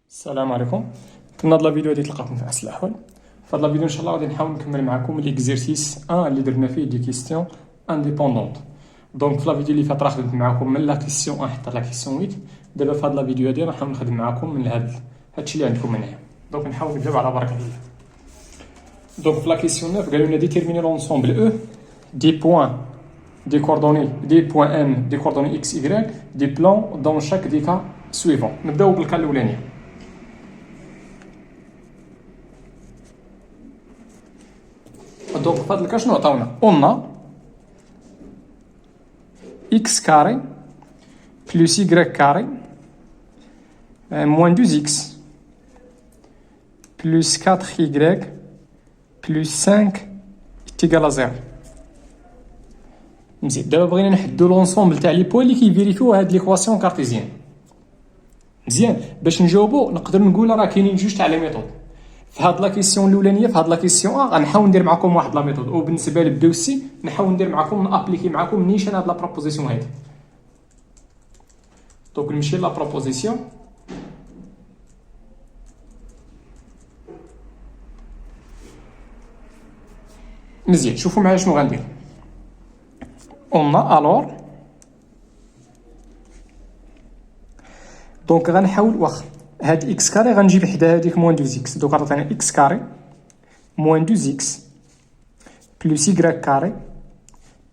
السلام عليكم. كنا هاد لا فيديو غادي تلقاكم في احسن الاحوال. في هاد لا فيديو ان شاء الله غادي نحاول نكمل معكم ليكزيرسيس 1 اللي درنا فيه دي كيستيون انديبوندونت. دونك في لا فيديو اللي فاتت راه خدمت معكم من لا كيستيون 1 حتى لا كيستيون 8. دابا في هاد لا فيديو هادي راح نحاول نخدم معكم من هادشي اللي عندكم هنايا. دونك نحاول نبداو على بركه الله. دونك في لا كيستيون 9 قالوا لنا ديتيرميني لونسومبل او دي بوين des coordonnées, des points M, des coordonnées X, Y, des plans dans chaque des cas suivants. نبداو بالكا الاولانيه. دونك في هذا الكا شنو عطاونا؟ قلنا x carré plus y carré moins 2x plus 4y plus 5 est égal à 0. مزيان. دابا بغينا نحدو لونسومبل تاع لي بوين اللي كيفيريفيو هاد ليكواسيون كارتيزيان. مزيان. باش نجاوبو نقدر نقول راه كاينين جوج تاع لي ميثود. في هاد لا كيسيون الاولانيه في هاد لا كيسيون غنحاول ندير معكم واحد لا ميثود، وبالنسبه لبداو سي نحاول ندير معكم نابليكي معكم نيشان هاد لا بروبوزيسيون هادي. دونك نمشي لا بروبوزيسيون. مزيان. شوفوا معايا شنو غندير. قلنا الور دونك غنحاول واخا هاد اكس كاري غنجيب حدا هاديك موان 2 اكس. دونك عطينا اكس كاري موان 2 اكس بلس y كاري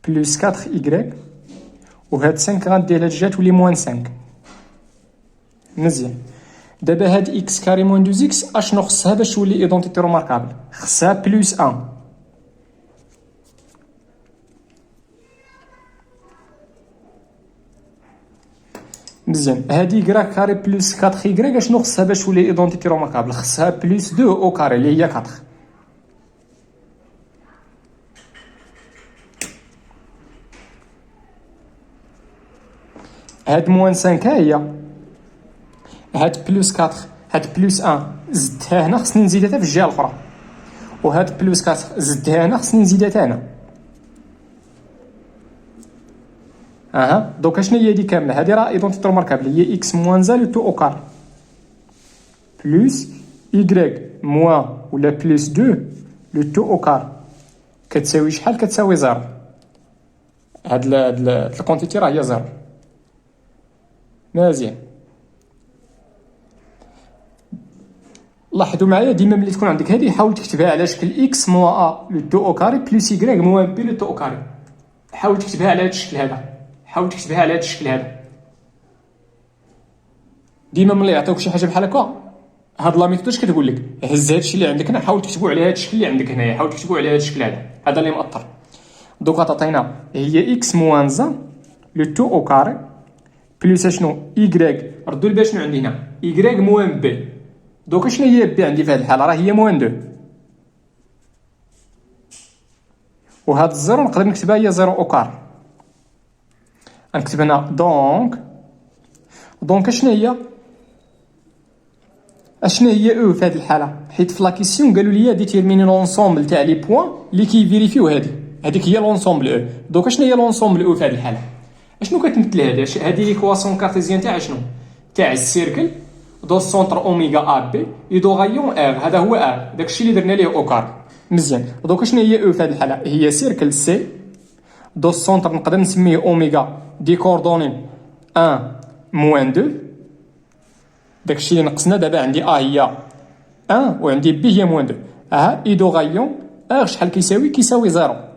بلس 4 y وهاد 5 غندير لها جات تولي موان 5. مزيان. دابا هاد اكس كاري موان 2 اكس اشنو خصها باش تولي ايدونتيتي روماركابل؟ خصها بلس 1. مزيان. هادي كرا كاري بلس 4 y اشنو خصها باش تولي ايدونتيتي روماركابل؟ خصها بلس 2 او كاري اللي هي 4. هاد موان 5 ها هي، هاد بلس 4 هاد بلس 1 زدتها هنا خصني نزيدها حتى في الجهه الاخرى، وهاد بلس 4 زدتها هنا خصني نزيدها حتى هنا. اها. دونك اشنو هي هادي كامله؟ هادي راه ايدونتيتي روماركابل هي اكس موان زال تو او كار بلس y موان ولا بلس 2 لو تو او كار كتساوي شحال؟ كتساوي 0. هاد الكونتيتي راه هي 0. مزيان. لاحظوا معايا ديما ملي تكون عندك هادي حاول تكتبها على شكل اكس موان ا لو تو او كاري بلس y موان بي لو تو او كاري. حاول تكتبها على هاد الشكل هذا. حاول تكتبها على هذا الشكل هذا. ديما ملي يعطيوك شي حاجه بحال هكا هاد لا ميثود اش كتقول لك؟ هز هاد الشيء اللي عندك هنا حاول تكتبو على هاد الشكل اللي عندك هنايا. حاول تكتبو على هاد الشكل هذا اللي مأطر. دوك عطينا هي اكس موان زا لو تو او كاري بلس شنو y. ردوا لي شنو عندي هنا y موان بي. دوك شنو هي بي عندي في هاد الحاله؟ راه هي موان 2. وهاد الزيرو نقدر نكتبها هي 0 او كار. غنكتب هنا دونك اشنا هي او في هذه الحاله؟ حيت في لا كيسيون قالوا لي ديتيرميني لونسومبل تاع لي بوين اللي كيفيريفيو هذيك هي لونسومبل او. دونك اشنا هي لونسومبل او في هذه الحاله؟ اشنو كتمثل هذه ليكواسيون كارتيزيان تاع شنو؟ تاع السيركل دو سونتر اوميغا ا بي يدو غايون ار. هذا هو ار، داكشي اللي درنا ليه او كار. مزيان. دونك اشنا هي او في هذه الحاله؟ هي سيركل سي دو السونتر نقدر نسميه اوميغا دي كوردوني 1 موان 2. داكشي اللي نقصنا. دابا عندي ا هي 1 وعندي بي هي موان 2. ها ايدو غايون ار شحال كيساوي 0.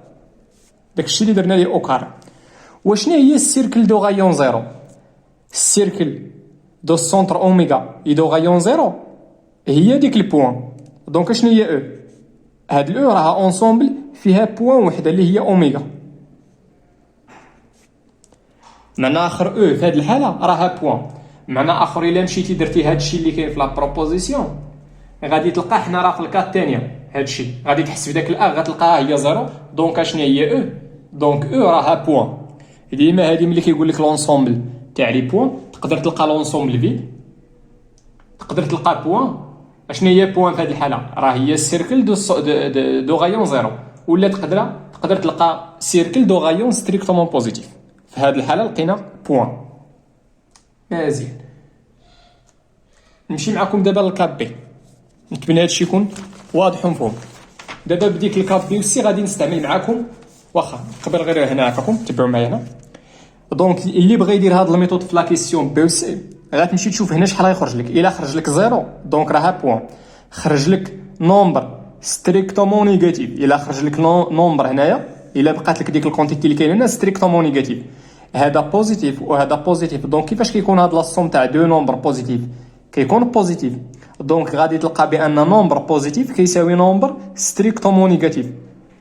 داكشي اللي درنا ليه او كار. وشنو هي السيركل دو غايون 0؟ السيركل دو السونتر اوميغا ايدو غايون 0 هي ديك البوان. دونك شنو هي او؟ هاد الاو راها اونسومبل فيها بوان وحده اللي هي اوميغا. معنى اخر او في هذه الحاله راها بوان. معنى اخر الا مشيتي درتي هذا الشيء اللي كاين في لا بروبوزيسيون غادي تلقى حنا راه في الكات الثانيه هذا الشيء غادي تحسب داك الا غتلقاها هي 0. دونك اشنو هي او؟ دونك او راها بوان. ديما هذه ملي كيقول لك لونسومبل تاع لي بوان تقدر تلقى لونسومبل فيد، تقدر تلقى بوان. اشنو هي بوان في هذه الحاله؟ راه هي السيركل دو غايون 0. ولا تقدر تلقى سيركل دو غايون ستريكتومون بوزيتيف. في هذه الحاله لقينا بوان. مزيان. نمشي معكم دابا للكاب بي، نتمنى هادشي يكون واضح ومفهوم. دابا بديك الكاب بي والسي غادي نستعمل معكم، واخا قبل غير هنا عافاكم تبعوا معايا هنا. دونك اللي بغى يدير هاد الميثود في لا كيسيون بي و سي غتمشي تشوف هنا شحال غيخرج لك. الا خرج لك زيرو دونك راها بوان، خرج لك نومبر ستريكتومون نيجاتيف، الا خرج لك نومبر هنايا الا بقات لك ديك الكونتيتي اللي كاين هنا ستريكتومون نيجاتيف، هذا بوزيتيف وهذا بوزيتيف. دونك كيفاش كيكون هاد لاصوم تاع دو نومبر بوزيتيف؟ كيكون بوزيتيف، دونك غادي تلقى بان نومبر بوزيتيف كيساوي نومبر ستريكتومون نيجاتيف.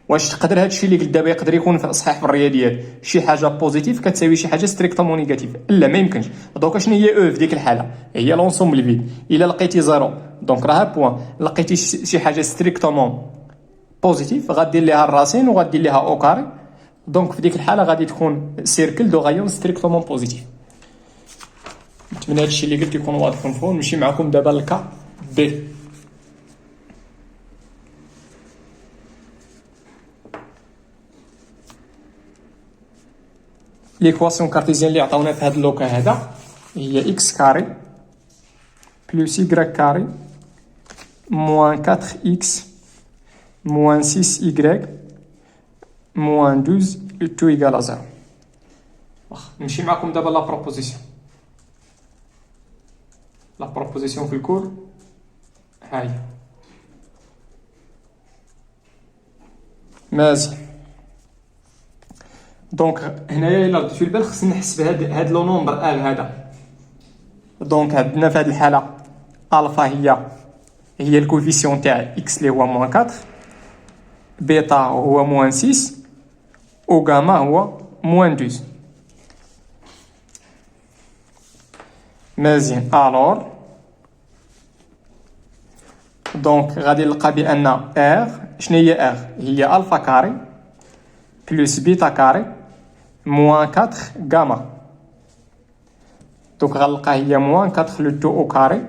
واش تقدر هادشي اللي قلت دابا يقدر يكون صحيح في الرياضيات، شي حاجه بوزيتيف كتساوي شي حاجه ستريكتومون نيجاتيف؟ لا ما يمكنش. دونك شنو هي او في ديك الحاله؟ هي لونسومبل فيد. الا لقيتي زيرو دونك راها بوان، لقيتي شي حاجه ستريكتومون بوزيتيف غادير ليها الراسين وغادير ليها او كاري، دونك في ديك الحاله غادي تكون سيركل دو غايون ستريكتومون بوزيتيف. نتمنى هادشي اللي قلت يكون واضح ومفهوم. نمشي معكم دابا للكا بي. ليكواسيون كارتيزيان اللي عطاونا في هاد اللوكا هذا هي اكس كاري بلس y كاري موان 4x موان 6y موان 12 تو ايكال 0. نمشي معكم دابا لا بروبوزيسيون. لا بروبوزيسيون في الكور هاي مازال. دونك هنايا الا رديتو البال خصني نحسب هاد لو نومبر ال هذا. دونك عندنا في هاد الحاله الفا هي الكوفيسيون تاع اكس اللي هو موان 4، بيتا هو موان 6 و غاما هو موان 12. مزيان الور دونك غادي نلقى بان ار شنو هي ار؟ هي الفا كاري بلس بيتا كاري موان 4 غاما. دونك غنلقى هي موان 4 لو تو او كاري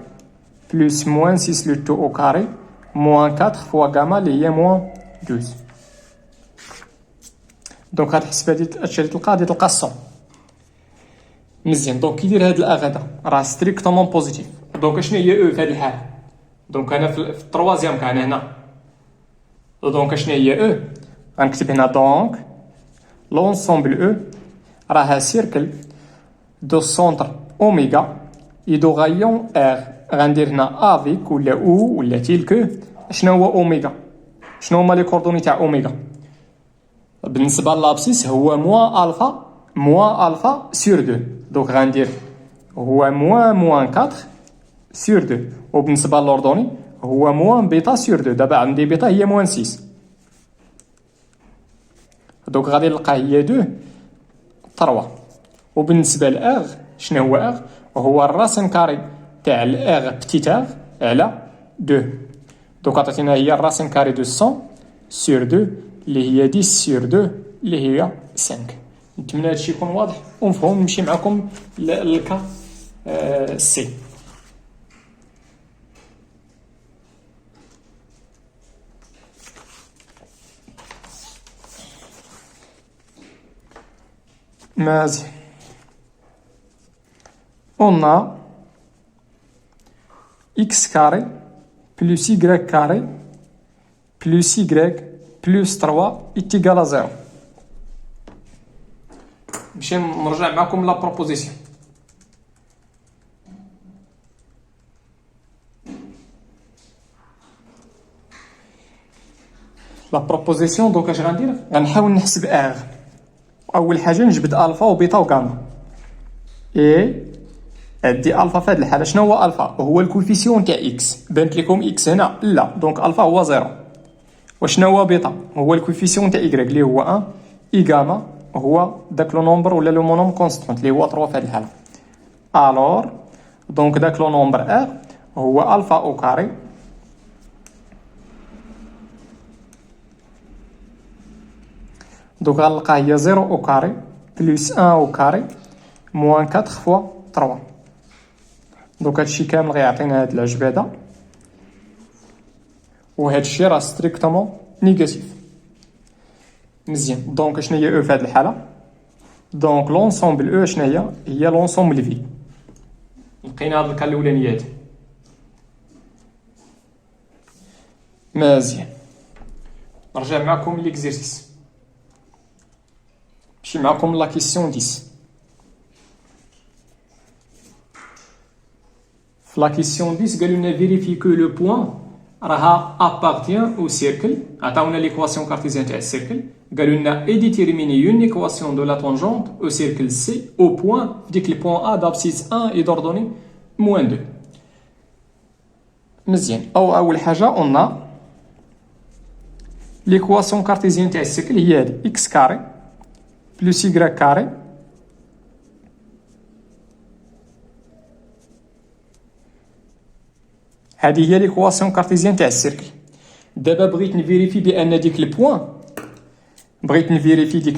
بلس موان 6 لو تو او كاري موان 4 فوا غاما اللي هي موان 12. دونك غتحسب هادشي اللي تلقى غادي تلقى الصون. مزيان دونك كي دير هاد الاغ هذا راه ستريكتومون بوزيتيف. دونك شنو هي او في هاد الحاله؟ دونك انا في التروازيام كان هنا، دونك شنو هي او؟ غنكتب هنا دونك l'ensemble E راها سيركل دو سونتر اوميغا يدو غايون ار. غندير هنا افيك ولا او ولا تيلكو. شنو هو اوميغا؟ شنو هما لي كوردوني تاع اوميغا؟ بالنسبه للابسيس هو موان الفا سور 2. دونك غندير هو موان 4 سور 2، وبالنسبه للوردوني هو موان بيتا سور 2. دابا عندي بيتا هي موان 6، دونك غادي نلقى هي 2 3. وبالنسبه لاغ شنو هو اغ؟ هو الراسن كاري تاع الاغ بتيت اغ على 2. دونك عطاتينا هي الراسن كاري دو 100 سور 2 اللي هي 10 سور 2 اللي هي 5. نتمنى هادشي يكون واضح ومفهوم. نمشي معكم للكا سي. مازال on a x carré plus y carré plus y plus 3 est égal à 0. باش نرجع معكم لا بروبوزيسيون. لا بروبوزيسيون دونك اش غندير؟ غنحاول نحسب ار. اول حاجه نجبد الفا وبيتا وغاما. عندي الفا في هذه الحاله شنو هو الفا؟ هو الكوفيسيون تاع اكس. بانت لكم اكس هنا؟ لا، دونك الفا هو 0. وشنو هو بيتا؟ هو الكوفيسيون تاع ايغريك اللي هو 1. اي غاما هو داك لو نومبر ولا لو مونوم كونستانت اللي هو 3 في هذه الحاله. الور دونك داك لو نومبر ار هو الفا او كاري دونك غنلقى هي 0 او كاري بلس 1 او كاري موان 4 فوا 3. دونك هادشي كامل غيعطينا هاد العجبه، وهادشي راه ستريكتومون نيجاتيف. مزيان دونك شنو هي او في هاد الحاله؟ دونك لونسومبل او شنو هي؟ هي لونسومبل في. لقينا هاد الكا الاولانيه هادي مزيان. نرجع معكم ليكزيرسيس، نمشي معكم لا كيسيون 10. في لا كيسيون 10 قالوا لنا فيريفي كو لو بوين راها ابارتيان او سيركل. عطاونا ليكواسيون كارتيزيان تاع السيركل، قالوا لنا اي ديتيرميني اون ايكواسيون دو لا طونجونت او سيركل سي او بوين في ديك البوين ا دابسيس 1 اي دوردوني موان 2. مزيان. اول حاجه قلنا ليكواسيون كارتيزيان تاع السيركل هي هادي اكس كاري بلس يكراك كاري هذه هي ليكواسيون كارتيزيان تاع السيركل. دابا بغيت نفيريفي بان ديك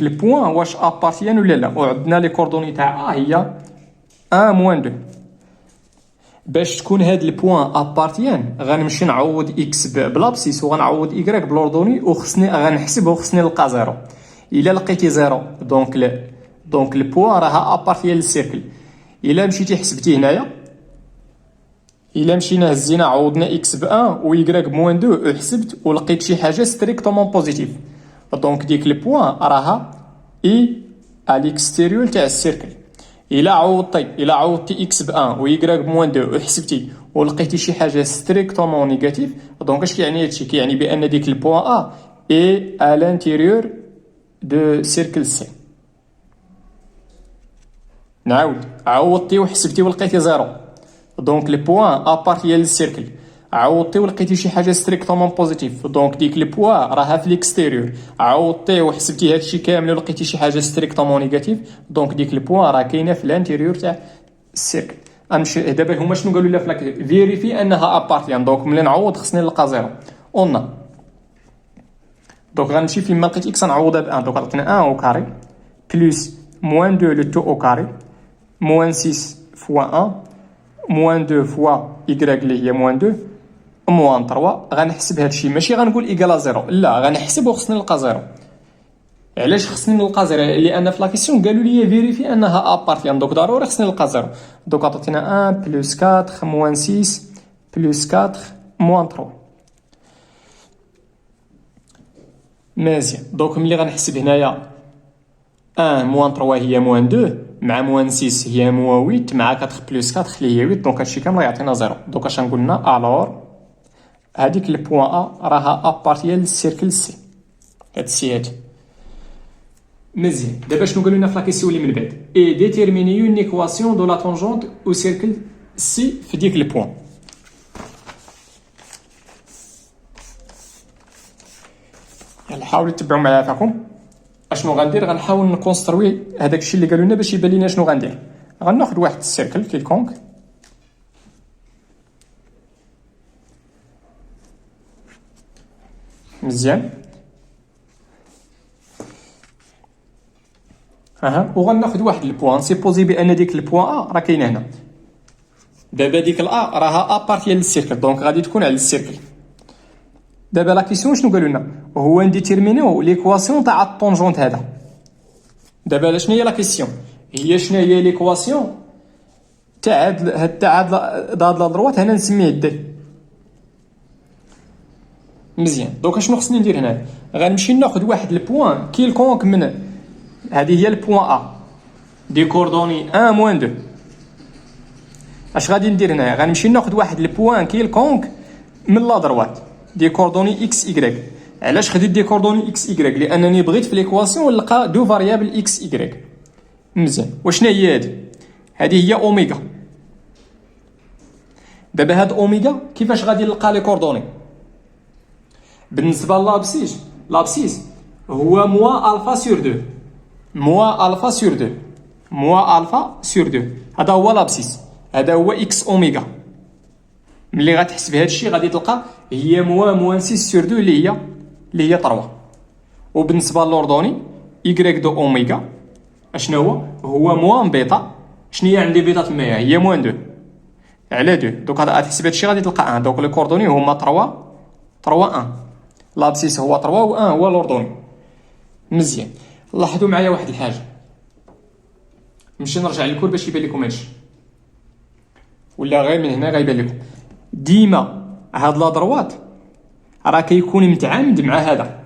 البوين واش ابارتيان ولا لا، وعندنا لي كوردوني تاع هي 1 موان 2. باش تكون هاد البوين ابارتيان غنمشي نعوض اكس بلابسيس وغنعوض يكراك بلوردوني، وخصني غنحسب وخصني نلقى زيرو. الا لقيتي زيرو دونك البوين راها ابارتيان للسيركل. الا مشيتي حسبتي هنايا، الا مشينا هزينا عوضنا اكس ب 1 و يكراك بموان 2 وحسبت ولقيت شي حاجه ستريكتومون بوزيتيف، دونك ديك البوين راها اي ا ليكستيريور تاع السيركل. الا عوضتي اكس ب 1 و يكراك بموان 2 وحسبتي ولقيتي شي حاجه ستريكتومون نيجاتيف، دونك اش كيعني هادشي؟ كيعني بان ديك البوين ا اي ا لانتيريور دو سيركل سي. نعاود عوضتي وحسبتي ولقيتي زيرو، دونك لي بوين ابارتيان للسيركل. عوضتي ولقيتي شي حاجه ستريكتومون بوزيتيف، دونك ديك لي بوين راها في ليكستيريور. عوضتي وحسبتي هادشي كامل ولقيتي شي حاجه ستريكتومون نيجاتيف، دونك ديك لي بوين راه كاينه في الانتيريور تاع السيركل. غنمشي دابا هما شنو قالوا لنا في لاك فيريفي انها ابارتيان، دونك ملي نعوض خصني نلقى زيرو. اون دونك غنمشي فين ما لقيت اكس نعوضها ب 1، دونك عطينا 1 او كاري بلس موان 2 لو تو او كاري موان 6 فوا 1 موان 2 فوا يكراك اللي هي موان 2 موان 3. غنحسب هادشي، ماشي غنقول ايكالا زيرو، لا غنحسب وخصني نلقى زيرو. علاش خصني نلقى زيرو؟ لان في لا كيسيون قالوا لي فيريفي انها ابارتيان، دونك ضروري خصني نلقى زيرو. دونك عطينا 1 بلس 4 موان 6 بلس 4 موان 3. مزيان. دونك ملي غنحسب هنايا 1 موان 3 هي موان 2 مع موان 6 هي موان 8 مع 4 بلس 4 اللي هي 8، دونك هادشي كامل يعطينا زيرو. دونك اش نقولنا؟ الور هذيك البوين ا راها ابارتيان للسيركل سي. هاد السي هادي مزيان. دابا شنو قالوا لنا في لا كيسيون اللي من بعد؟ اي ديتيرميني اون ايكواسيون دو لا طونجونت او سيركل سي في ديك البوين. يلا حاولوا تتبعوا معايا فيكم. اشنو غندير؟ غنحاول نكونستروي هذاك الشيء اللي قالوا لنا باش يبان لينا شنو غندير. غناخذ واحد السيركل كيلكونك، مزيان، وغناخذ واحد البوان. سيبوزي بان ديك البوان ا راه كاينه هنا. دابا ديك الا راها ابارتيان للسيركل، دونك غادي تكون على السيركل. دابا لا كيسيون شنو قالوا لنا؟ هو نديتيرمينيو ليكواسيون تاع الطونجونت هذا. دابا شنو هي لا كيسيون؟ هي شنو هي ليكواسيون تاع هاد لا دروات هنا نسميه دي. مزيان. دونك شنو خصني ندير هنا؟ غنمشي ناخذ واحد البوان كيلكونك من هذه هي البوان ا دي كوردوني 1 موان 2. اش غادي ندير هنا؟ غنمشي ناخذ واحد البوان كيلكونك من لا دروات دي كوردوني اكس ايكغيك. علاش خديت دي كوردوني اكس ايكغيك؟ لانني بغيت في ليكواسيون نلقى دو فاريابل اكس ايكغيك. مزيان. وشنو هي هذه هي اوميغا. دابا هاد اوميغا كيفاش غادي نلقى لي كوردوني؟ بالنسبه لابسيس هو موا الفا سور 2 موا الفا سور 2 موا الفا سور 2. هذا هو لابسيس، هذا هو اكس اوميغا. ملي غتحسب هذا الشيء غادي تلقى هي موان 6 سور 2 اللي هي 3. وبالنسبه للوردوني يكغيك دو اوميغا اشنو هو موان بيتا. شنو هي عندي بيتا تمايا؟ هي موان 2 على 2. دونك غتحسب هذا الشيء غادي تلقى 1. دونك لي كوردوني هما 3 1. لابسيس هو 3 و 1 هو لوردوني. مزيان. لاحظوا معايا واحد الحاجه، نمشي نرجع للكل باش يبان لكم هادشي، ولا غير من هنا غيبان لكم. ديما هاد لا دروات راه كيكون متعامد مع هذا.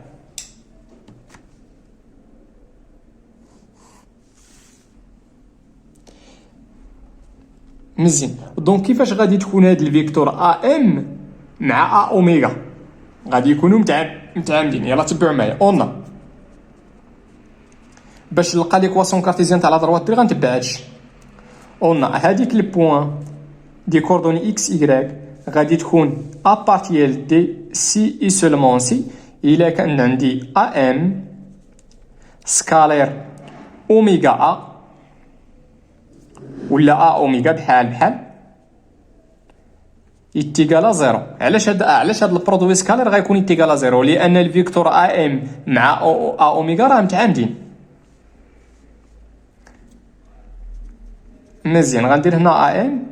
مزيان. دونك كيفاش غادي تكون هاد الفيكتور ا ام مع ا اوميغا؟ غادي يكونوا متعامدين. يلا تبعوا معايا. اون باش نلقى ليكواسيون كارتيزيان تاع لا دروات دي غنتبع هادشي. اون هاديك لي بوين دي كوردوني اكس اي غادي تكون ا بارتيال دي سي اي سولمون سي الا كان عندي ا ام سكالير اوميغا ا ولا ا اوميغا بحال يتيكالا زيرو. علاش هاد البرودوي سكالير غيكون يتيكالا زيرو؟ لان الفيكتور ا ام مع ا اوميغا راه متعامدين. مزيان. غندير هنا ا ام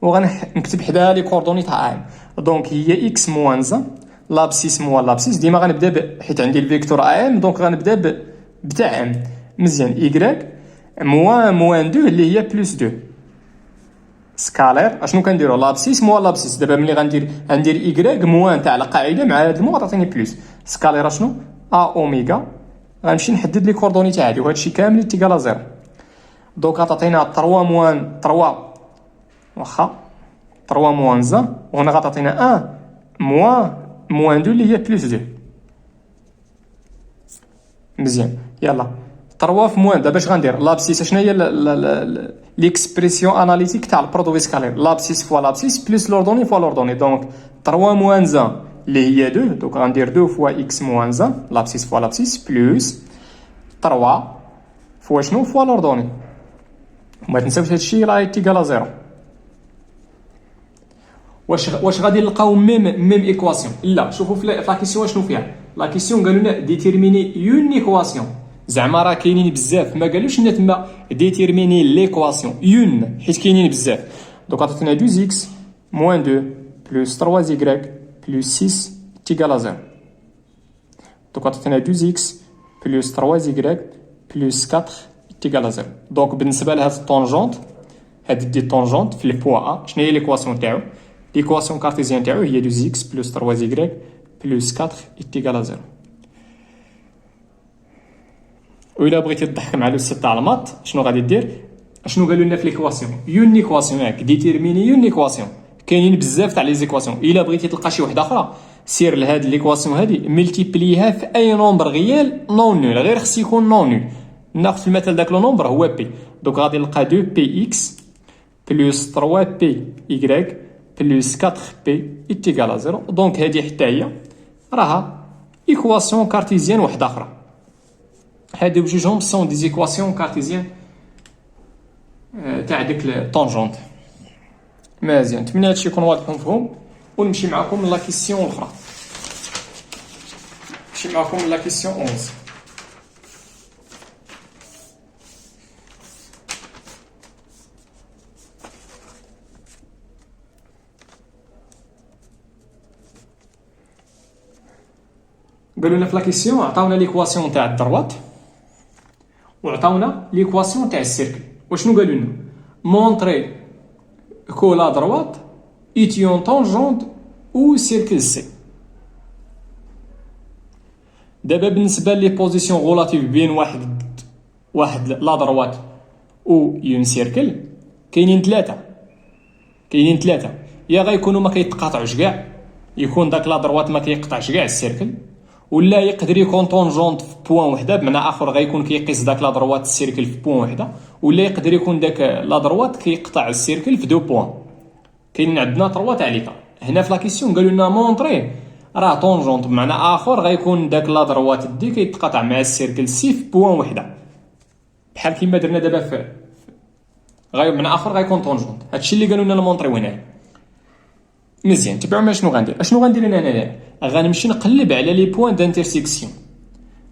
وغنكتب حداها لي كوردوني تاع ا ام. دونك هي اكس موان زا لابسيس موان لابسيس. ديما غنبدا حيت عندي الفيكتور ا ام دونك غنبدا بتاع ام. مزيان. ايكغيك موان 2 اللي هي بلس 2 سكالير. اشنو كنديرو؟ لابسيس موان لابسيس. دابا ملي غندير ايكغيك موان تاع القاعده مع هاد المو غتعطيني بلس سكالير اشنو ا اوميغا. غنمشي نحدد لي كوردوني تاع هادي وهادشي كامل تيكالا زيرو. دونك غتعطينا 3 موان 3 واخا 3 موان زا وهنا غتعطينا 1 موان 2 اللي هي بلس 2. مزيان. يلا 3 في موان. دابا اش غندير؟ لابسيس شنو هي ليكسبرسيون اناليتيك تاع البرودوي سكالير؟ لابسيس فوا لابسيس بلس لوردوني فوا لوردوني. دونك 3 موان زا اللي هي 2 دونك غندير 2 فوا اكس موان زا لابسيس فوا لابسيس بلس 3 فوا شنو فوا لوردوني. وما تنساوش هادشي راه يتيكالا زيرو. واش غادي نلقاو ميم ايكواسيون؟ لا. شوفوا في لا كيسيون شنو فيها. لا كيسيون قالوا لنا ديتيرميني اون ايكواسيون. زعما راه كاينين بزاف. ما قالوش لنا تما ديتيرميني ليكواسيون اون حيت كاينين بزاف. دونك عطاتنا 2 اكس موان 2 بلس 3 زيكغيك بلس 6 تيكالا زيرو. دونك عطاتنا 2 اكس بلس 3 زيكغيك بلس 4 تيكالا زيرو. دونك بالنسبه لهاد الطونجونت هاد دي طونجونت في البوا ا شنو هي ليكواسيون تاعو؟ ليكواسيون كارتيزيان تاعو هي 2 اكس بلس 3 زيكغيك بلس 4 تيكالا زيرو. وإلا بغيتي تضحك مع الاستاذ تاع المات شنو غادي دير؟ شنو قالوا لنا في ليكواسيون؟ يون ايكواسيون. ياك ديتيرميني يون ايكواسيون. كاينين بزاف تاع لي زيكواسيون. الا بغيتي تلقى شي وحده اخرى سير لهاد ليكواسيون هادي ملتيبليها في اي نومبر غيال نون نول. غير خص يكون نون نول. ناخذ في المثال داك لو نومبر هو بي. دونك غادي نلقى 2 بي اكس بلس 3 بي ايكغيك بلس 4 بي ايتيكال زيرو. دونك هادي حتى هي راها ايكواسيون كارتيزيان وحده اخرى. هادو بجوجهم سون دي زيكواسيون كارتيزيان تاع ديك الطونجونت. مزيان. نتمنى هادشي يكون واضح ومفهوم. ونمشي معكم لا كيسيون الاخرى. نمشي معكم لا كيسيون 11. قالوا لنا في لا كيسيون عطاونا ليكواسيون تاع الدروات وعطاونا ليكواسيون تاع السيركل. وشنو قالوا لنا؟ مونطري كو لا دروات ايتيون طونجونت او سيركل سي. دابا بالنسبه لي بوزيسيون غولاتيف بين واحد لا دروات او يون سيركل كاينين ثلاثه. يا غيكونوا ما كيتقاطعوش كاع، يكون داك لا دروات ما كيقطعش كاع السيركل، ولا يقدر يكون طونجونت في بوين وحده بمعنى اخر غيكون كيقيس داك لا دروات السيركل في بوين وحده، ولا يقدر يكون داك لا دروات كيقطع السيركل في دو بوين. كاينين عندنا 3 تاع لي كا. هنا في لا كيسيون قالوا لنا مونطري راه طونجونت بمعنى اخر غيكون داك لا دروات دي كيتقاطع مع السيركل سي في بوين وحده، بحال كيما درنا دابا في بمعنى اخر غيكون طونجونت. هادشي اللي قالوا لنا المونطري هنايا. مزيان. تبعوا معايا شنو غندير. اشنو غندير انا هنايا؟ غنمشي نقلب على لي بوين دانترسيكسيون.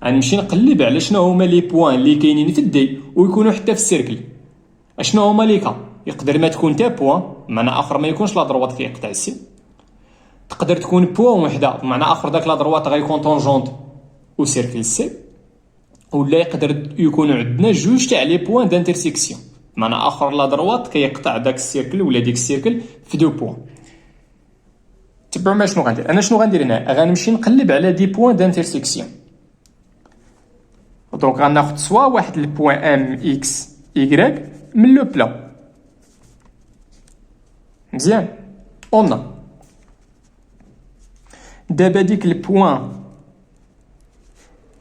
غنمشي نقلب على شنو هما لي بوين اللي كاينين في الدي ويكونوا حتى في السيركل. اشنو هما لي كا؟ يقدر ما تكون تا بوين بمعنى اخر ما يكونش لا دروات كيقطع السي، تقدر تكون بوين وحده بمعنى اخر داك لا دروات غيكون طونجونت و سيركل سي، ولا يقدر يكونوا عندنا جوج تاع لي بوين دانترسيكسيون بمعنى اخر لا دروات كيقطع داك السيركل ولا ديك السيركل في دو بوين. تبعوا ما شنو غندير. انا شنو غندير هنا؟ غنمشي نقلب على دي بوين دانترسيكسيون. دونك غناخد سوا واحد البوين ام اكس y من لو بلا. مزيان. اون دابا ديك البوين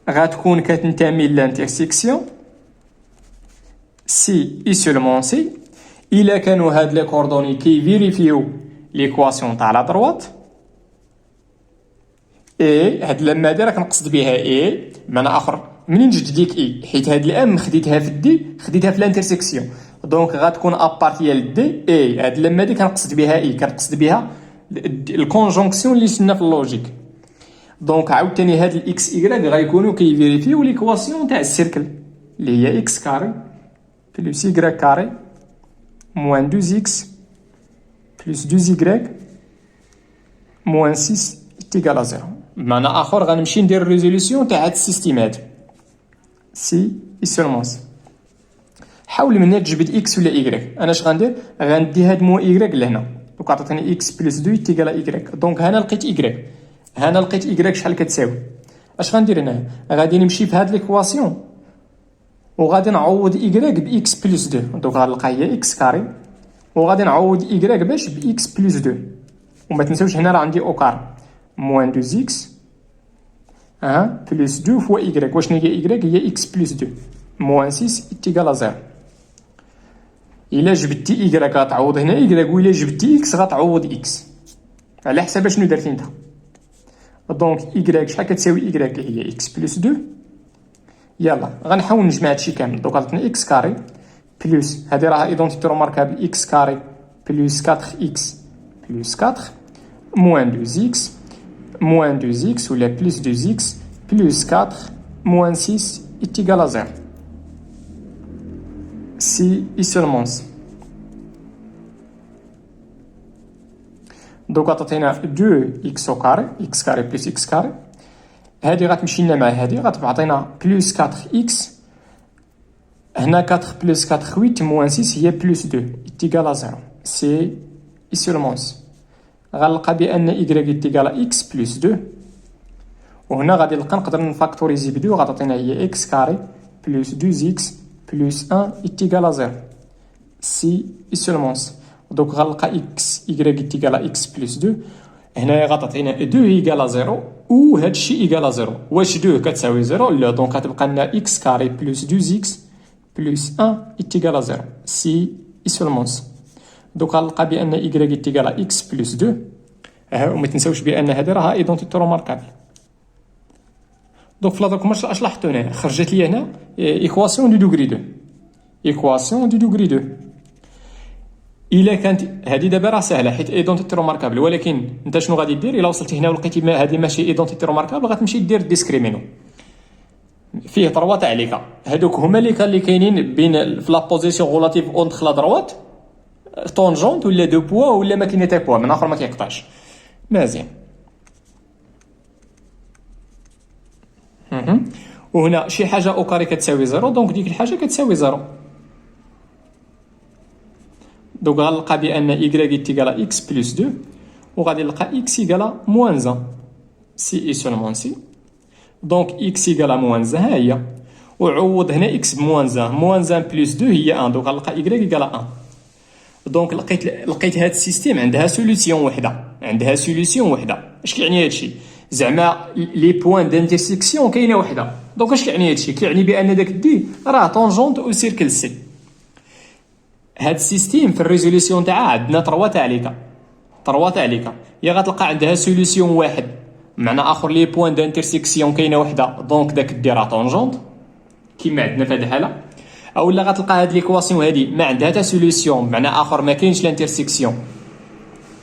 غتكون كتنتمي للانترسيكسيون سي اي سولمون سي. الا كانوا هاد لي كوردوني كيفيريفيو ليكواسيون تاع لا دروات اي، هاد لما هادي راه كنقصد بها اي بمعنى اخر منين جات ديك اي، حيت هاد الام خديتها في الدي، خديتها في الانترسيكسيون، دونك غتكون ابارتيال دي اي. هاد لما هادي كنقصد بها اي، كنقصد بها الكونجونكسيون اللي شفنا في اللوجيك. دونك عاوتاني هاد الاكس ايغريك غيكونوا كيفيريفيو ليكواسيون تاع السيركل اللي هي اكس كاري بلس y كاري موان 2x بلس 2y موان 6 تيكال 0. بمعنى اخر غنمشي ندير ريزوليسيون تاع هاد السيستيم هذا سي اي سولمون سي. حاول من هنا تجبد اكس ولا y. انا اش غندير؟ غندي هاد مو y لهنا، دونك عطاتني اكس بلس 2 تيكال y. دونك هنا لقيت y، هنا لقيت y شحال كتساوي. اش غندير هنا؟ غادي نمشي في هاد ليكواسيون وغادي نعوض y بإكس بلس 2. دونك غنلقى هي إكس كاري وغادي نعوض y باش بإكس بلس 2. وما تنساوش هنا راه عندي أو كاري موان 2x بلس 2 فوا y. واش هي y؟ هي إكس بلس 2 موان 6 تيكال 0. إلا جبدتي y غتعوض هنا y، وإلا جبدتي x غتعوض x على حساب شنو درتي انت. دونك y شحال كتساوي y؟ هي إكس بلس 2. يلا غنحاول نجمع هادشي كامل. دونك عطاتني اكس كاري بلس هادي راها ايدونتيتي روماركابل اكس كاري بلس 4 اكس بلس 4 موان 2 اكس موان 2 اكس ولا بلس 2 اكس بلس 4 موان 6 تيكال 0 سي اي سولمون سي. دونك عطاتينا 2 اكس او كاري اكس كاري بلس اكس كاري. هادي غتمشي لنا مع هادي غتعطينا بلس 4 اكس. هنا 4 بلس 4 8 موان 6 هي بلس 2 تيكال 0 سي اي سولمون سي. غنلقى بان y تيكال اكس بلس 2، وهنا غادي نلقى نقدر نفاكتوريزي ب 2 غتعطينا هي اكس كاري بلس 2 اكس بلس 1 تيكال 0 سي اي سولمون سي. دونك غنلقى اكس y تيكال اكس بلس 2. هنايا غتعطينا 2 ايكال 0 و هادشي ايكال 0. واش 2 كتساوي 0؟ لا، دونك غتبقى لنا اكس كاري بلس 2 اكس بلس 1 تيكال 0 سي اي سولمون سي. دونك غنلقى بان y تيكال اكس بلس 2. وما تنساوش بان هادي راها ايدونتيتي روماركابل. دونك في لادروك اش لاحظتوا هنا؟ خرجت لي هنا ايكواسيون دو دوغري 2، ايكواسيون دو دوغري 2. الا كانت هذه دابا راه سهله حيت ايدونتيتي روماركابل، ولكن انت شنو غادي دير؟ الا وصلتي هنا ولقيتي هذه ماشي ايدونتيتي روماركابل غتمشي دير ديسكريمينو. فيه 3 تاع لي كا، هذوك هما اللي كاينين بين في لا بوزيسيون غولاتيف اونتر لا دروات طونجونت ولا دو بوا ولا ماكينه بوا من اخر ما كيقطعش. مزيان. وهنا شي حاجه او كاري كتساوي 0، دونك ديك الحاجه كتساوي 0. دونك غنلقى بان y تيكال اكس بلس 2 وغادي نلقى اكس ايكال موان 1 سي اي سولمون سي. دونك اكس ايكال موان 1 ها هي، وعوض هنا اكس بموان 1 موان 1 بلس 2 هي 1، دونك غنلقى y ايكال 1. دونك لقيت هاد السيستيم عندها سوليسيون وحده، عندها سوليسيون وحده. اش كيعني هادشي؟ زعما لي بوين دانترسيكسيون كاينه وحده. دونك اش كيعني هادشي؟ كيعني بان داك دي راه طونجونت او سيركل سي. هاد السيستيم في الريزوليسيون تاعها عندنا 3 تاع ليكا، 3 تاع ليكا. يا غتلقى عندها سوليسيون واحد معنى اخر لي بوين دانترسيكسيون كاينه وحده، دونك داك دي راه طونجونت كيما عندنا في هاد الحاله. اولا غتلقى هاد ليكواسيون هادي ما عندها حتى سوليسيون معنى اخر ما كاينش لانترسيكسيون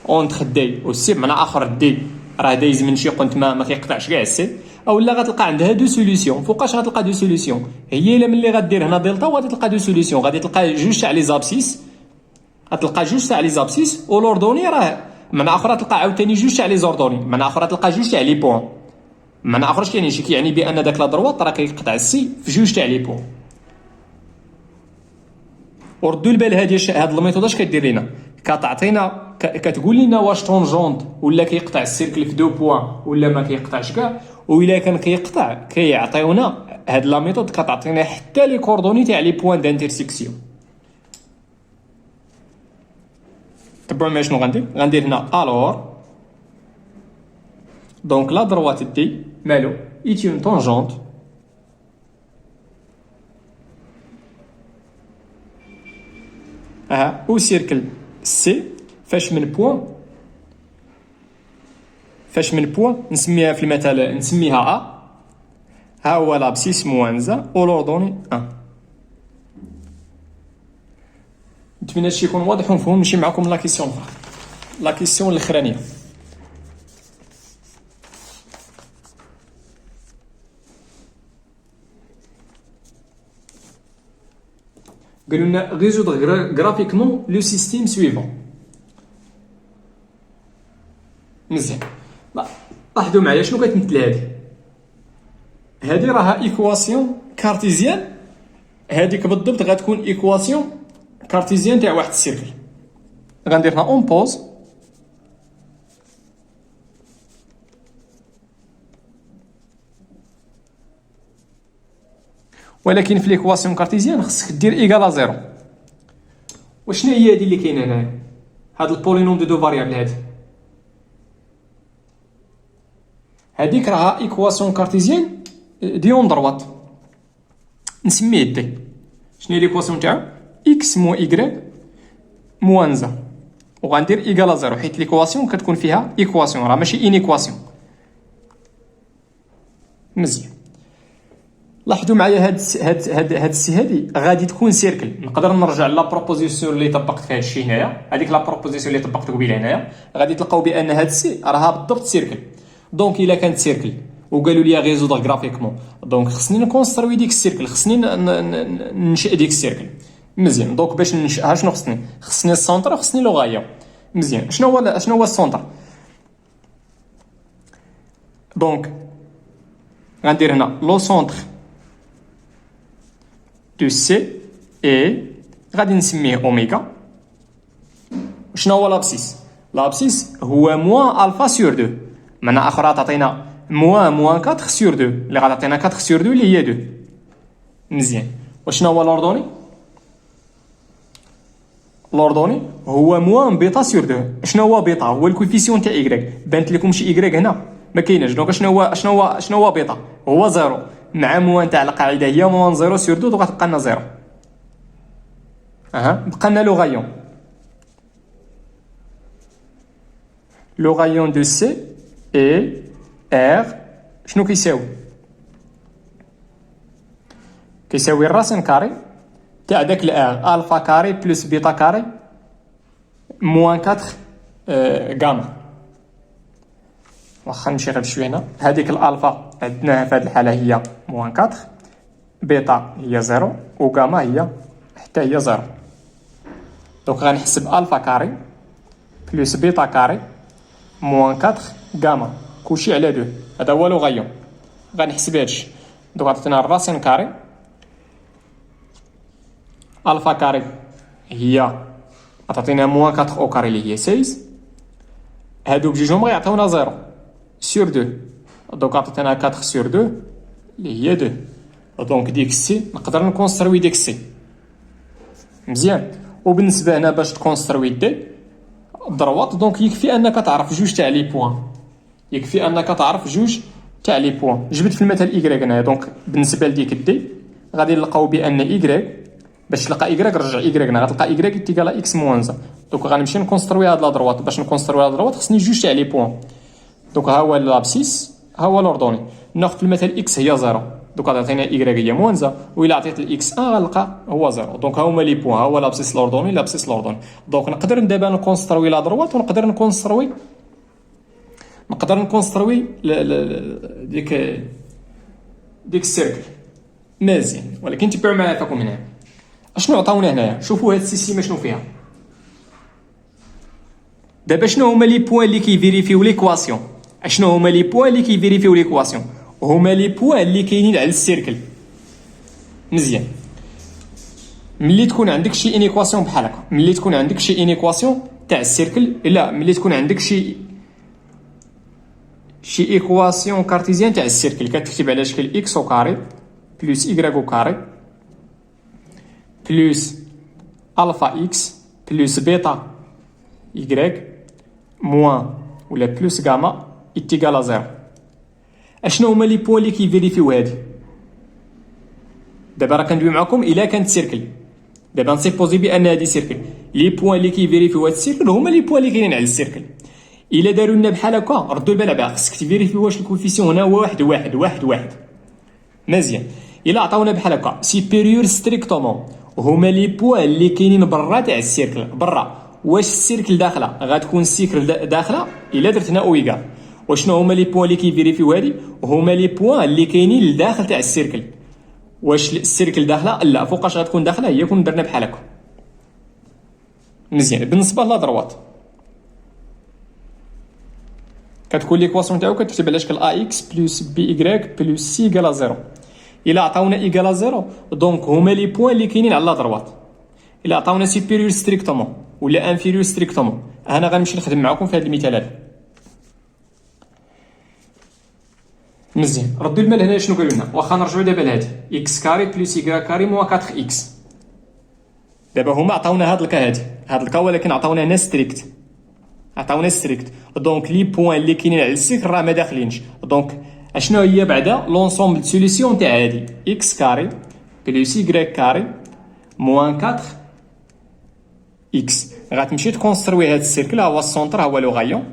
اونتر دي و سي، معنى اخر دي راه دايز من شي قنت ما كيقطعش كاع السي. اولا غتلقى عندها دو سوليسيون. فوقاش غتلقى دو سوليسيون؟ هي الا ملي غدير هنا دلتا وغادي تلقى دو سوليسيون، غادي تلقى جوج تاع لي زابسيس، غتلقى جوج تاع لي زابسيس ولوردوني راه معنى اخر تلقى عاوتاني جوج تاع لي زوردوني، معنى اخر تلقى جوج تاع لي بوين. معنى اخر اش كاين؟ كيعني بان داك لا دروات راه كيقطع السي في جوج تاع لي بوين. وردوا البال هاد الميثود اش كدير لينا؟ كتعطينا كتقول لنا واش طونجونت ولا كيقطع السيركل في دو بوين ولا ما كيقطعش كاع. وإلا كان كيقطع كيعطيونا هاد لا ميثود كتعطينا حتى لي كوردوني تاع لي بوين دانترسيكسيون. تبعوا معايا شنو غندير هنا الور. دونك لا دروات دي مالو ايت اون طونجونت او سيركل سي فاش من بوين نسميها في المثال نسميها ا. ها هو لابسيس موانزا ولوردوني ا. نتمنى هادشي يكون واضح ومفهوم. نمشي معكم لا كيسيون اخرى، لا كيسيون الاخرانيه. قالوا لنا résoudre graphiquement le système suivant. مزيان لاحظوا معايا شنو كتمثل هذه راها ايكواسيون كارتيزيان. هذيك بالضبط غتكون ايكواسيون كارتيزيان تاع واحد السيركل. غنديرها اون بوز ولكن في ليكواسيون كارتيزيان خصك دير ايكالا زيرو. وشنو هي هذه اللي كاينه هنايا؟ هاد البولينوم دو فاريابل هذيك راها ايكواسيون كارتيزيان دي اون دروات نسميه دي. شنو هي ليكواسيون تاعو؟ اكس مو ايكغيك موان زا وغندير ايكالا زيرو حيت ليكواسيون كتكون فيها ايكواسيون راه ماشي ان ايكواسيون. مزيان لاحظوا معايا هاد السي هادي غادي تكون سيركل. نقدر نرجع لا بروبوزيسيون اللي طبقت في هاد الشيء هنايا. هذيك لا بروبوزيسيون اللي طبقت قبيله هنايا غادي تلقاو بان هاد السي راها بالضبط سيركل. دونك الا كانت سيركل وقالوا لي ريزودر غرافيكمون دونك خصني نكونستروي ديك السيركل، خصني ننشئ ديك السيركل. مزيان دونك باش ننشئها شنو خصني السونتر وخصني لو غايون. مزيان شنو هو السونتر؟ دونك غندير هنا لو سونتر دو سي اي غادي نسميه اوميغا. شنو هو لابسيس؟ لابسيس هو موان الفا سور 2. معنى اخرى تعطينا موان 4 سور 2 اللي غتعطينا 4 سور 2 اللي هي 2. مزيان وشنو هو لوردوني؟ لوردوني هو موان بيتا سور 2. شنو هو بيتا؟ هو الكوفيسيون تاع ايكغيك. بانت لكم شي ايكغيك هنا ما كايناش. دونك شنو هو بيتا؟ هو زيرو مع موان تاع القاعده هي موان 0 سور 2 دونك غتبقى لنا 0. بقى لنا لو غايون دو سي اي ار شنو كيساوي الراسين كاري تاع داك الار الفا كاري بلس بيتا كاري موان 4 غاما. واخا نمشي غير شويه هنا. هذيك الالفا عندناها في هذه الحاله هي موان 4 بيتا هي 0 وغاما هي حتى هي 0. دونك غنحسب الفا كاري بلس بيتا كاري موان 4 غاما كلشي على 2. هذا هو لو غايون. غنحسب هادشي. دونك عطينا الراسين كاري الفا كاري هي عطينا موان 4 او كاري اللي هي 16. هادو بجوجهم غيعطيونا 0 سور 2. دونك عطينا 4 سور 2 اللي هي 2. دونك ديك السي نقدر نكونستروي ديك السي. مزيان. وبالنسبه هنا باش تكونستروي دي دروات دونك يكفي انك تعرف جوج تاع لي بوين. لي بوين جبت في المثال ايكغيك هنايا. دونك بالنسبه لديك دي غادي نلقاو بان ايكغيك باش تلقى ايكغيك رجع ايكغيك هنا غتلقى ايكغيك تيكالا اكس موان زا. دونك غنمشي نكونستروي هاد لا دروات. باش نكونستروي هاد دروات خصني جوج تاع لي بوين. دونك ها هو لابسيس ها هو لوردوني. ناخذ في المثال اكس هي 0 دونك عطينا ايكغيك هي موان زا وإلا عطيت الاكس 1 غنلقى هو 0. دونك ها هما لي بوين. ها هو لابسيس لوردوني دونك نقدر دابا نكونستروي لا دروات ونقدر نكونستروي ديك السيركل. مزيان ولكن تبعوا معايا فيكم هنا. اشنو عطاونا هنايا؟ شوفوا هاد السيستيم شنو فيها. دابا شنو هما لي بوين اللي كيفيريفيو ليكواسيون؟ هما لي بوين اللي كاينين على السيركل. مزيان. ملي تكون عندك شي انيكواسيون بحال هكا، تاع السيركل. لا، ملي تكون عندك شي ايكواسيون كارتيزيان تاع السيركل كتكتب على شكل اكس او كاري بلس ايكغيك او كاري بلس الفا اكس بلس بيتا يكغيك موان ولا بلس غاما ايتيكال زيرو. اشنو هما لي بوين اللي كيفيريفيو هادي؟ دابا راه كندوي معاكم الا كانت سيركل. دابا نسيبوزي بان هادي سيركل. لي بوين اللي كيفيريفيو هاد السيركل هما لي بوين اللي كاينين على السيركل. الا داروا لنا بحال هكا ردوا البال على خصك تفيريفي واش الكوفيسيون هنا هو واحد واحد واحد واحد. مزيان. الا عطاونا بحال هكا سيبيريور ستريكتومون هما لي بوين اللي كاينين برا تاع السيركل. برا واش السيركل داخله غتكون السيركل داخله الا درت هنا اويغال. وشنو هما لي بوين اللي كيفيريفيو هادي؟ هما لي بوين اللي كاينين لداخل تاع السيركل. واش السيركل داخله؟ لا. فوقاش غتكون داخله؟ هي كون درنا بحال هكا. مزيان. بالنسبه لا دروات كتكون ليكواسيون تاعو كتكتب على شكل ا اكس بلس بي ايكغيك بلس سي ايكال زيرو. الا عطاونا ايكال زيرو دونك هما لي بوين اللي كاينين على لا دروات. الا عطاونا سوبيريور ستريكتومون ولا انفيريور ستريكتومون، انا غنمشي نخدم معكم في هذا المثال هذا. مزيان. ردوا المال هنا شنو قالوا لنا؟ واخا نرجعوا دابا لهادي اكس كاري بلس ايكغيك كاري موان 4 اكس. دابا هما عطاونا هاد الكا هاد الكا ولكن عطاونا هنا ستريكت. عطاونا ستريكت دونك لي بوين اللي كاينين على السيركل راه ما داخلينش. دونك اشنو هي بعدا لونسومبل سوليسيون تاع هادي اكس كاري بلس ايكغيك كاري موان 4 اكس. غتمشي تكونستروي هاد السيركل. ها هو السونتر، ها هو لو غايون.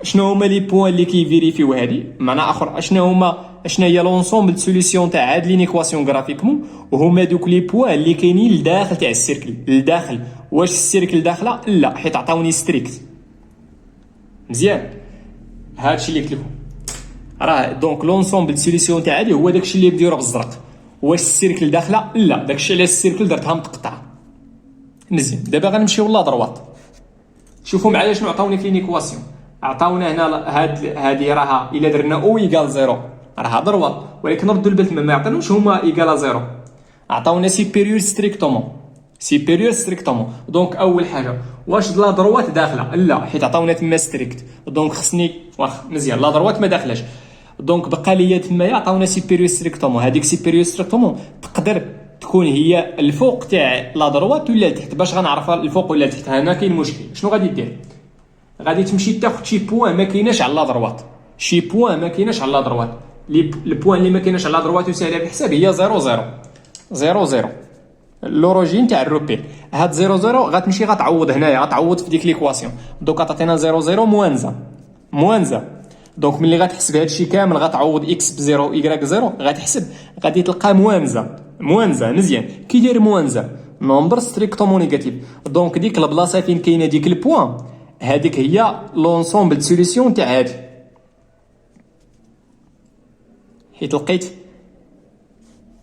شنو هما لي بوين اللي كيفيريفيو هادي؟ معنى اخر شنو هي لونسومبل سوليسيون تاع هاد لينيكواسيون غرافيكمون وهما دوك لي بوين اللي كاينين لداخل تاع السيركل. لداخل واش السيركل داخله؟ لا، حيت عطاوني ستريكت. مزيان. هادشي اللي قلت لكم راه دونك لونسومبل سوليسيون تاع هادي هو داكشي اللي مديرو بالزرق. واش السيركل داخله؟ لا، داكشي علاش السيركل درتها متقطعه. مزيان. دابا غنمشيو لا دروات. شوفوا معايا شنو عطاوني في لينيكواسيون. عطاونا هنا هادي راها الا درنا او ايكال زيرو راها دروات، ولكن ردوا البال ما عطيناوش هما ايكال زيرو. عطاونا سيبيريور ستريكتومون دونك اول حاجه واش لا دروات داخله؟ لا، حيت عطاونا تما ستريكت. دونك خصني مزيان لا دروات ما داخلاش. دونك بقى ليا تمايا عطاونا سيبيريور ستريكتومون. هذيك سيبيريور ستريكتومون تقدر تكون هي الفوق تاع لا دروات ولا لتحت. باش غنعرفها الفوق ولا لتحت هنا كاين مشكل. شنو غادي دير؟ غادي تمشي تاخذ شي بوين ما كايناش على لا دروات. شي بوين ما كايناش على لا دروات. البوين اللي ما كايناش على لا دروات وسهله بالحساب هي 0 0 0 0 لوروجين تاع الروبير. هاد 0 0 غتمشي غتعوض هنايا، غتعوض في ديك ليكواسيون. دونك عطاتينا 0 0 موان زا. دونك ملي غتحسب هادشي كامل غتعوض اكس ب 0 وايكغيك 0 غتحسب غادي تلقى موان زا. مزيان. كي داير موان زا؟ نومبر ستريكتومون نيجاتيف. دونك ديك البلاصه فين كاينه ديك البوين هذيك هي لونسومبل سوليسيون تاع هادي. حيت لقيت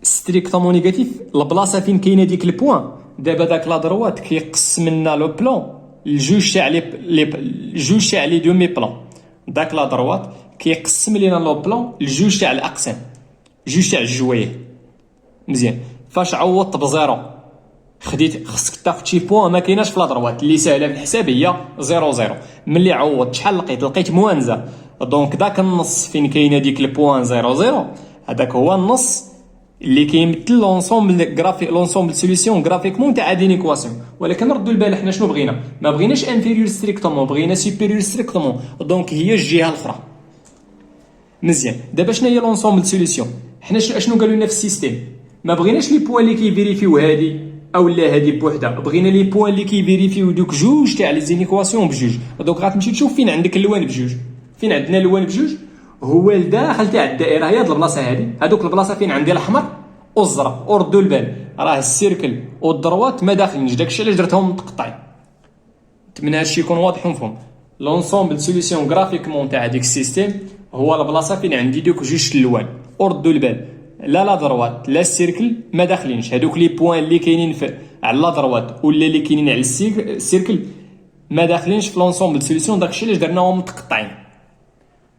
ستريكتومون نيجاتيف البلاصه فين كاينه ديك البوين. دابا داك لا دروات كيقسم لنا لو بلون لجوج تاع لي دومي بلون. داك لا دروات كيقسم لينا لو بلون لجوج تاع الاقسام، جوج تاع الجوايه. مزيان. فاش عوضت بزيرو خصك تاخذ شي بوين ما كايناش في لا دروات اللي ساهله في الحساب هي 0 0. ملي عوضت شحال لقيت موانزه. دونك داك النص فين كاينه ديك البوين 0 0 هذاك هو النص اللي كيمثل لونسومبل سوليسيون غرافيكمون تاع هادي ليكواسيون. ولكن ردوا البال حنا شنو بغينا؟ ما بغيناش انفيريور ستريكتومون، بغينا سوبيريور ستريكتومون. دونك هي الجهه الاخرى. مزيان. دابا شنو هي لونسومبل سوليسيون؟ حنا شنو قالوا لنا في السيستيم؟ ما بغيناش لي بوين اللي كيفيريفيو هادي او لا هادي بوحده، بغينا لي بوين اللي كيفيريفيو دوك جوج تاع لي زينيكواسيون بجوج. دونك غتمشي تشوف فين عندك اللوان بجوج. فين عندنا اللوان بجوج هو الداخل تاع الدائره. هي هاد البلاصه هادي، هادوك البلاصه فين عندي الاحمر والزرق. وردوا البال راه السيركل والدروات ما داخلينش، داكشي علاش درتهم متقطعين. نتمنى هادشي يكون واضح ومفهوم. لونسومبل سوليسيون غرافيكمون تاع هاديك السيستيم هو البلاصه فين عندي دوك جوج اللوان. وردوا البال لا دروات لا السيركل ما داخلينش. هادوك لي بوين اللي كاينين على لا دروات ولا اللي كاينين على السيركل ما داخلينش في لونسومبل سوليسيون. داكشي علاش درناهم متقطعين.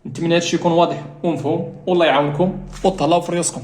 نتمنى هادشي يكون واضح ومفهوم. والله يعاونكم وتهلاو في راسكم.